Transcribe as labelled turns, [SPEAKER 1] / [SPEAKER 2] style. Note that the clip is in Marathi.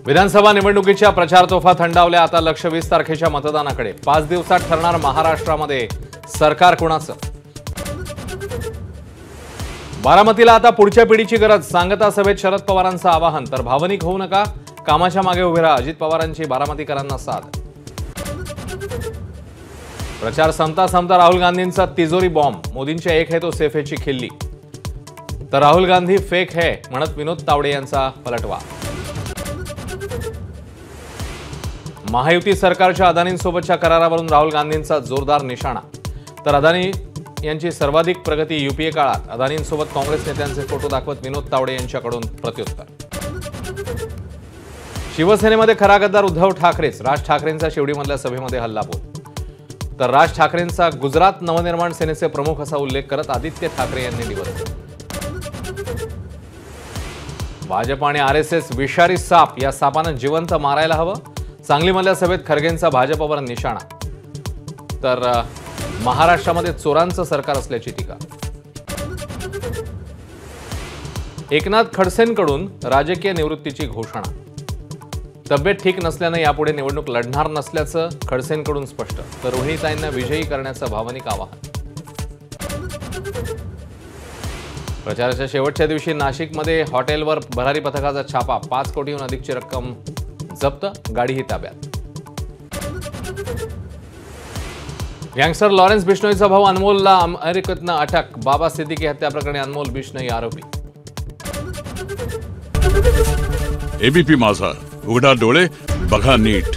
[SPEAKER 1] विधानसभा निवडणुकीच्या प्रचार तोफा थंडावल्या। आता लक्ष 20 तारखेच्या मतदानाकडे। 5 दिवसात ठरणार महाराष्ट्रामध्ये सरकार कोणाचं। बारामतीला आता पुढच्या पिढीची गरज। सांगता सभेत शरद पवारांचं आवाहन। तर भावनिक होऊ नका, कामाच्या मागे उभे राहा, अजित पवारांची बारामतीकरांना साथ। प्रचार संपता संपता राहुल गांधींचा तिजोरी बॉम्ब। मोदींच्या एक है तो सेफ है ची खिल्ली। तर राहुल गांधी फेक है म्हणत विनोद तावडे यांचा पलटवा। महायुती सरकारच्या अदानींसोबतच्या करारावरून राहुल गांधींचा जोरदार निशाणा। तर अदानी यांची सर्वाधिक प्रगती यूपीए काळात। अदानींसोबत काँग्रेस नेत्यांचे फोटो दाखवत विनोद तावडे यांच्याकडून प्रत्युत्तर। शिवसेनेमध्ये खरा गद्दार उद्धव ठाकरेच। राज ठाकरेंचा शिवडीमधल्या सभेमध्ये हल्लाबोल। तर राज ठाकरेंचा गुजरात नवनिर्माण सेनेचे प्रमुख असा उल्लेख करत आदित्य ठाकरे यांनी दिवस। भाजप आणि आरएसएस विषारी साप। या सापानं जिवंत मारायला हवं। सांगलीमधल्या सभेत खरगेंचा भाजपवर निशाणा। तर महाराष्ट्रामध्ये चोरांचं सरकार असल्याची टीका। एकनाथ खडसेंकडून राजकीय निवृत्तीची घोषणा। तब्येत ठीक नसल्याने यापुढे निवडणूक लढणार नसल्याचं खडसेंकडून स्पष्ट। तर रोहिणीताईंना विजयी करण्याचं भावनिक आवाहन। प्रचाराच्या शेवटच्या दिवशी नाशिकमध्ये हॉटेलवर भरारी पथकाचा छापा। 5 कोटीहून अधिकची रक्कम जप्त, गाडीही ताब्यात। गँगस्टर लॉरेन्स बिश्नोईचा भाऊ अनमोलला अमेरिकेतनं अटक। बाबा सिद्दीकी हत्या प्रकरणी अनमोल बिश्नोई आरोपी।
[SPEAKER 2] एबीपी माझा, उघडा डोळे बघा नीट।